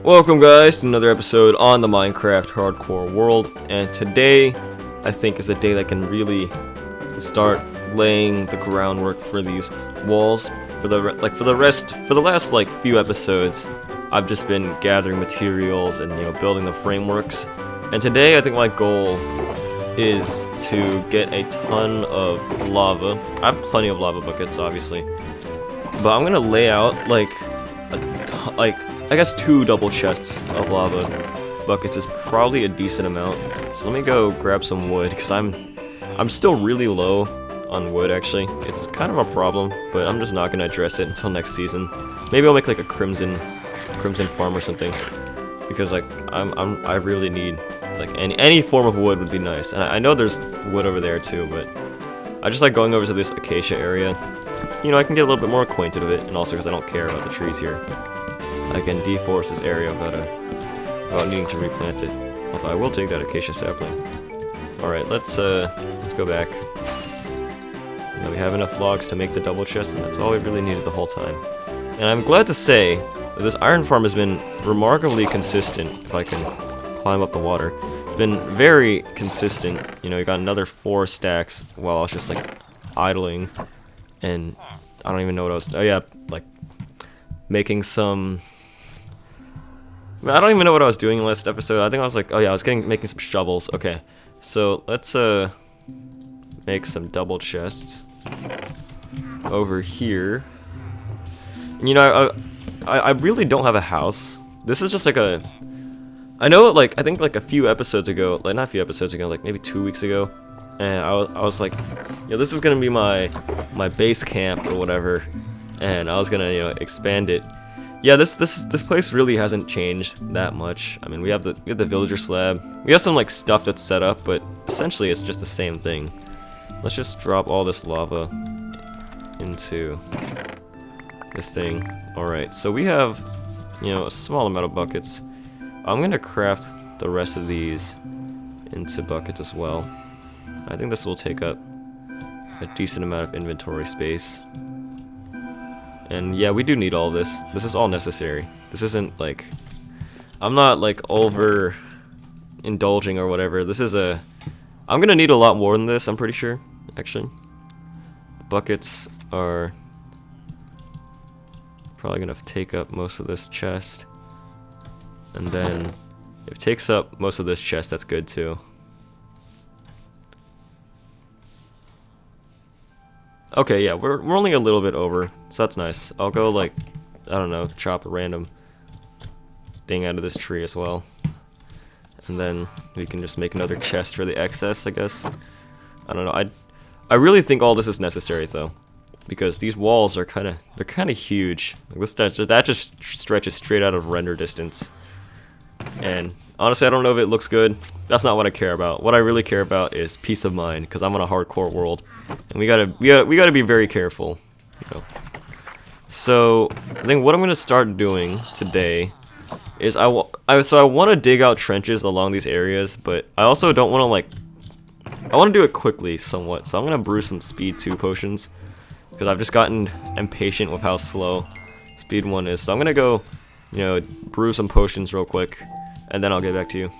Welcome guys to another episode on the Minecraft Hardcore World, and today I think is the day that can really start laying the groundwork for these walls. For the last few episodes, I've just been gathering materials and building the frameworks. And today I think my goal is to get a ton of lava. I have plenty of lava buckets, obviously, but I'm gonna lay out I guess 2 double chests of lava buckets is probably a decent amount. So let me go grab some wood, because I'm still really low on wood. Actually, it's kind of a problem, but I'm just not gonna address it until next season. Maybe I'll make like a crimson farm or something, because I really need any form of wood would be nice. And I know there's wood over there too, but I just like going over to this acacia area. I can get a little bit more acquainted with it, and also because I don't care about the trees here, I can deforest this area without needing to replant it. Although I will take that acacia sapling. Alright, let's go back. We have enough logs to make the double chest, and that's all we really needed the whole time. And I'm glad to say that this iron farm has been remarkably consistent, if I can climb up the water. It's been very consistent. We got another 4 stacks while I was just idling, and I don't even know what I was, making some, I don't even know what I was doing in the last episode. I think I was I was making some shovels. Okay, so let's make some double chests over here. I really don't have a house. This is just I know I think a few episodes ago, not a few episodes ago, maybe 2 weeks ago, and I was like, this is gonna be my base camp or whatever, and I was gonna expand it. Yeah, this place really hasn't changed that much. I mean, we have the villager slab. We have some stuff that's set up, but essentially it's just the same thing. Let's just drop all this lava into this thing. Alright, so we have a small amount of buckets. I'm gonna craft the rest of these into buckets as well. I think this will take up a decent amount of inventory space. And yeah, we do need all this. This is all necessary. This isn't I'm not over indulging or whatever. This is I'm gonna need a lot more than this, I'm pretty sure, actually. Buckets are probably gonna take up most of this chest. And then if it takes up most of this chest, that's good too. Okay, yeah, we're only a little bit over, so that's nice. I'll go I don't know, chop a random thing out of this tree as well. And then we can just make another chest for the excess, I guess. I don't know. I really think all this is necessary though, because these walls are kind of huge. That just stretches straight out of render distance. And honestly, I don't know if it looks good. That's not what I care about. What I really care about is peace of mind, because I'm on a hardcore world, and we gotta be very careful. So I think what I'm gonna start doing today is I want to dig out trenches along these areas, but I also don't want to I want to do it quickly somewhat. So I'm gonna brew some speed 2 potions, because I've just gotten impatient with how slow speed 1 is. So I'm gonna go brew some potions real quick, and then I'll get back to you.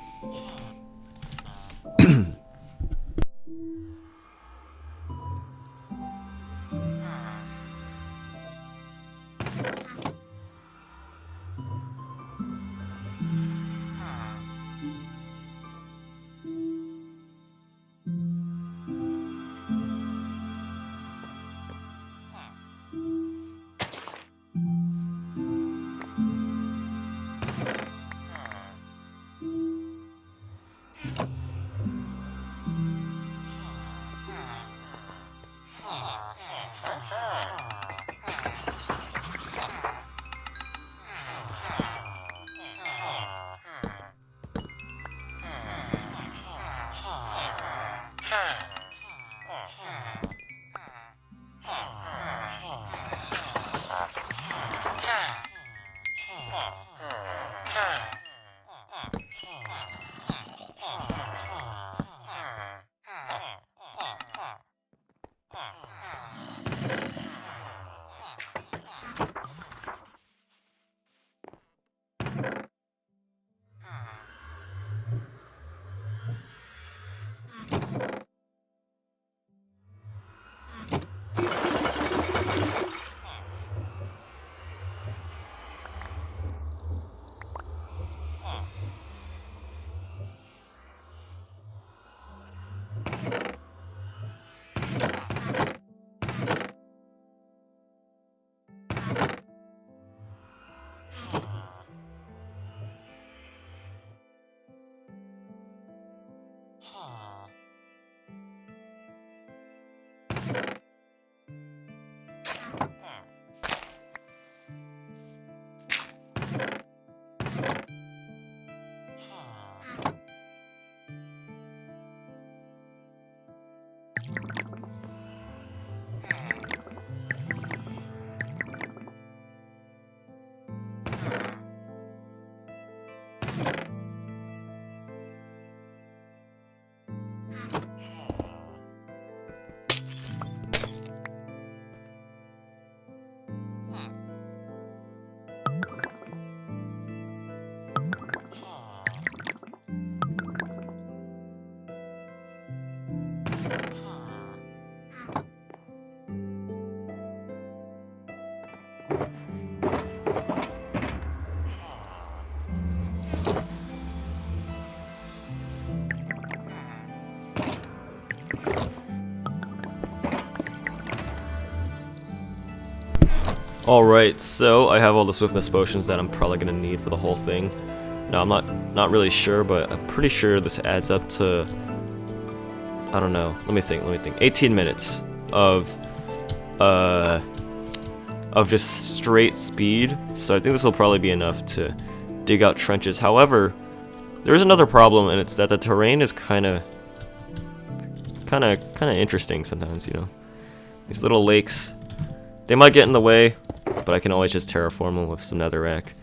Alright, so I have all the swiftness potions that I'm probably gonna need for the whole thing. Now I'm not really sure, but I'm pretty sure this adds up to, I don't know, let me think, 18 minutes of just straight speed. So I think this will probably be enough to dig out trenches. However, there is another problem, and it's that the terrain is kind of interesting sometimes, you know. These little lakes, they might get in the way, but I can always just terraform them with some netherrack.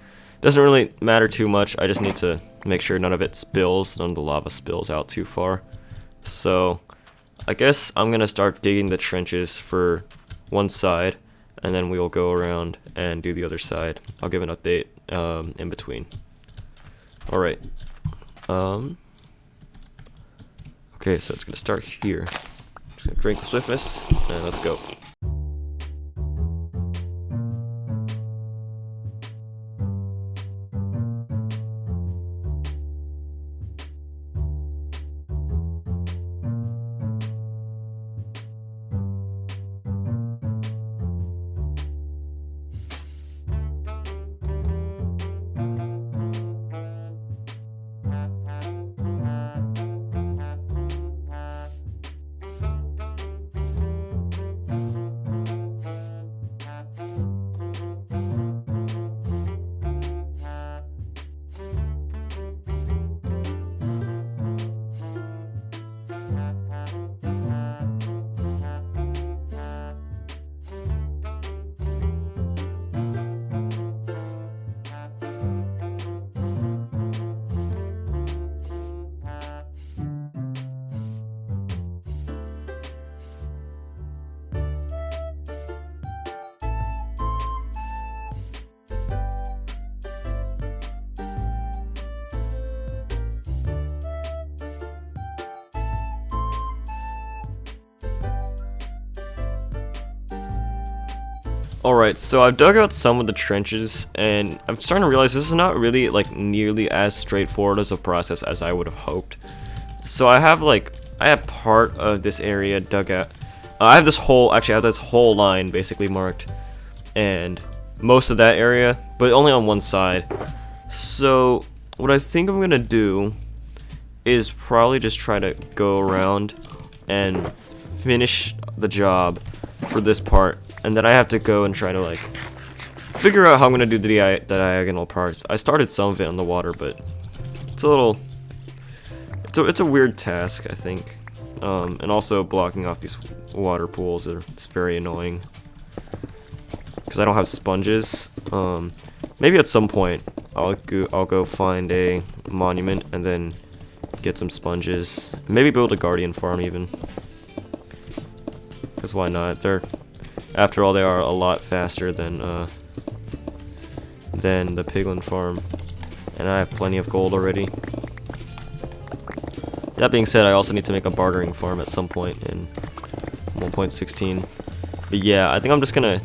Doesn't really matter too much. I just need to make sure none of it spills, none of the lava spills out too far. So I guess I'm gonna start digging the trenches for one side, and then we will go around and do the other side. I'll give an update in between. Alright. Okay, so it's gonna start here. Just gonna drink the swiftness, and let's go. Alright, so I've dug out some of the trenches, and I'm starting to realize this is not really like nearly as straightforward as a process as I would have hoped. So I have part of this area dug out. I have this whole line basically marked, and most of that area, but only on one side. So what I think I'm gonna do is probably just try to go around and finish the job for this part. And then I have to go and try to like figure out how I'm gonna do the diagonal parts. I started some of it on the water, but it's a weird task, I think. And also blocking off these water pools is very annoying because I don't have sponges. Maybe at some point I'll go find a monument and then get some sponges. Maybe build a guardian farm even. Because why not? After all, they are a lot faster than the piglin farm, and I have plenty of gold already. That being said, I also need to make a bartering farm at some point in 1.16. But yeah, I think I'm just gonna,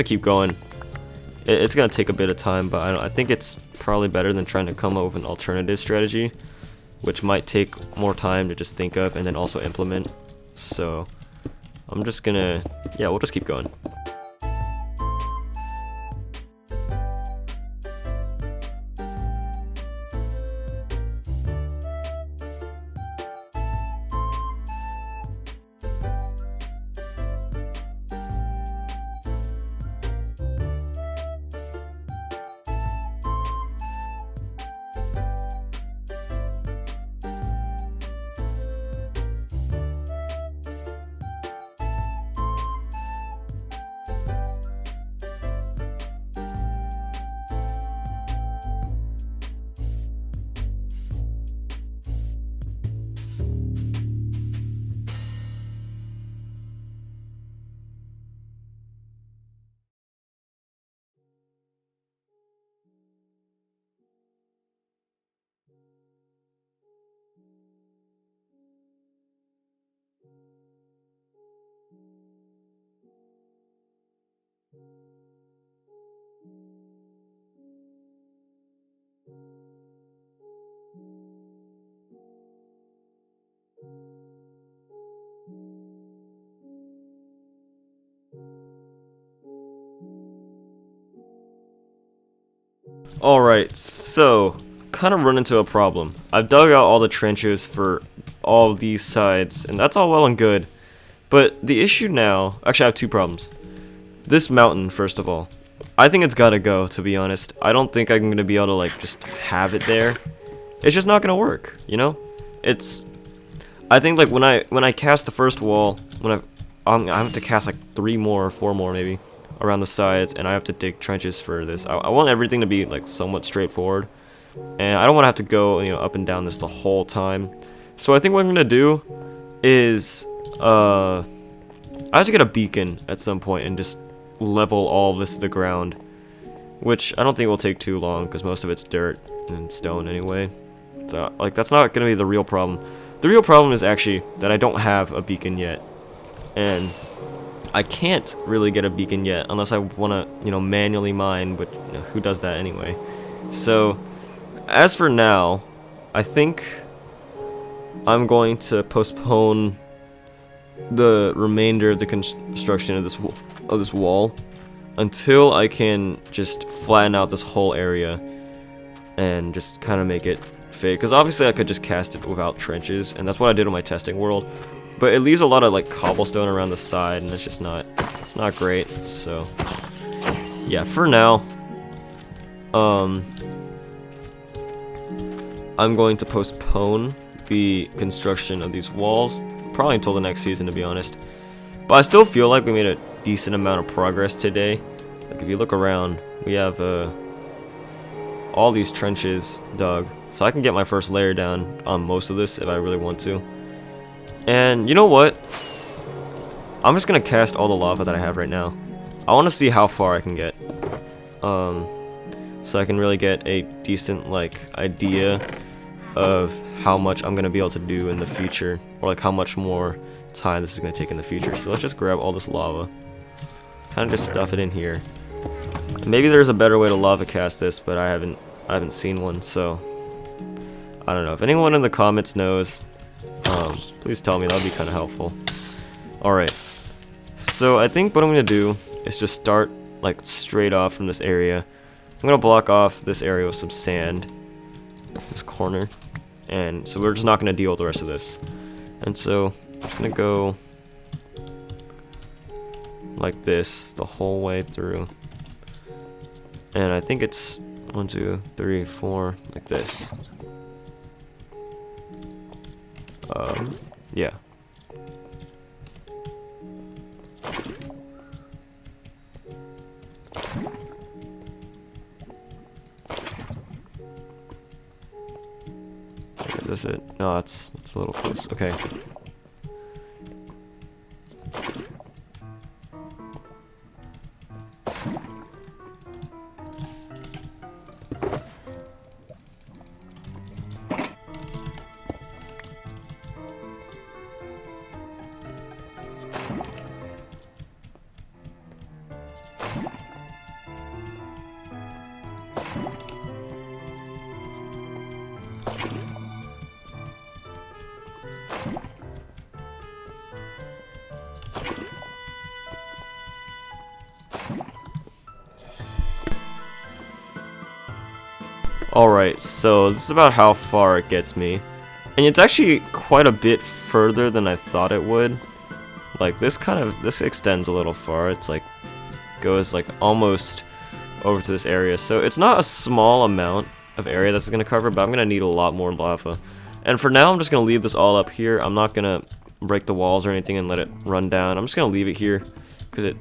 keep going. It's gonna take a bit of time, but I think it's probably better than trying to come up with an alternative strategy, which might take more time to just think of and then also implement. So I'm just gonna, yeah, we'll just keep going. Alright, so I've kind of run into a problem. I've dug out all the trenches for all of these sides, and that's all well and good. But the issue now, actually I have two problems. This mountain, first of all. I think it's gotta go, to be honest. I don't think I'm gonna be able to like just have it there. It's just not gonna work, you know? I think like when I cast the first wall, I have to cast like 3 more or 4 more maybe around the sides, and I have to dig trenches for this. I want everything to be like somewhat straightforward, and I don't want to have to go, you know, up and down this the whole time. So I think what I'm gonna do is I have to get a beacon at some point and just level all of this to the ground, which I don't think will take too long because most of it's dirt and stone anyway. So like that's not gonna be the real problem. The real problem is actually that I don't have a beacon yet, and I can't really get a beacon yet unless I want to, you know, manually mine, but you know, who does that anyway? So as for now, I think I'm going to postpone the remainder of the construction of this wall until I can just flatten out this whole area and just kind of make it fit. Because obviously I could just cast it without trenches, and that's what I did on my testing world. But it leaves a lot of like cobblestone around the side, and it's just not great. So yeah, for now, I'm going to postpone the construction of these walls probably until the next season, to be honest. But I still feel like we made a decent amount of progress today. Like if you look around, we have all these trenches dug, so I can get my first layer down on most of this if I really want to. And you know what? I'm just gonna cast all the lava that I have right now. I want to see how far I can get, so I can really get a decent like idea of how much I'm gonna be able to do in the future, or like how much more time this is gonna take in the future. So let's just grab all this lava, kind of just stuff it in here. Maybe there's a better way to lava cast this, but I haven't seen one, so I don't know. If anyone in the comments knows, please tell me. That would be kind of helpful. Alright, so I think what I'm going to do is just start like straight off from this area. I'm going to block off this area with some sand, this corner, and so we're just not going to deal with the rest of this. And so I'm just going to go like this the whole way through. And I think it's 1, 2, 3, 4, like this. Yeah. Is this it? No, that's a little close. Okay. Alright, so this is about how far it gets me. And it's actually quite a bit further than I thought it would. Like this extends a little far. It's like goes like almost over to this area. So it's not a small amount of area that's gonna cover, but I'm gonna need a lot more lava. And for now I'm just gonna leave this all up here. I'm not gonna break the walls or anything and let it run down. I'm just gonna leave it here because it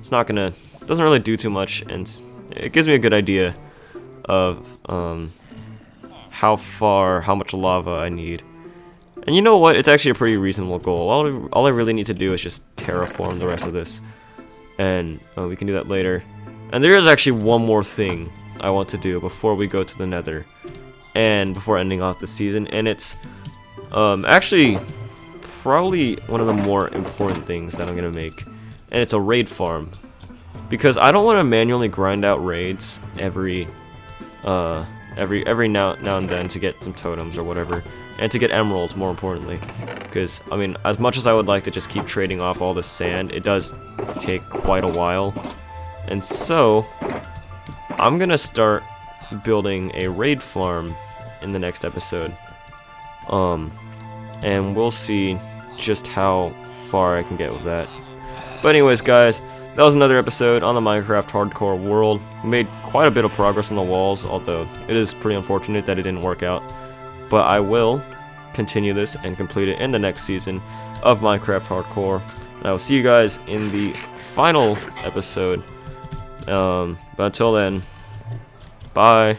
doesn't really do too much, and it gives me a good idea of how much lava I need. And you know what? It's actually a pretty reasonable goal. All I really need to do is just terraform the rest of this, and we can do that later. And there is actually one more thing I want to do before we go to the Nether, and before ending off the season. And it's actually probably one of the more important things that I'm gonna make, and it's a raid farm because I don't want to manually grind out raids every now and then to get some totems or whatever, and to get emeralds, more importantly. Because I mean, as much as I would like to just keep trading off all this sand, it does take quite a while. And so I'm gonna start building a raid farm in the next episode. And we'll see just how far I can get with that. But anyways, guys, that was another episode on the Minecraft Hardcore world. We made quite a bit of progress on the walls, although it is pretty unfortunate that it didn't work out. But I will continue this and complete it in the next season of Minecraft Hardcore. And I will see you guys in the final episode. But until then, bye.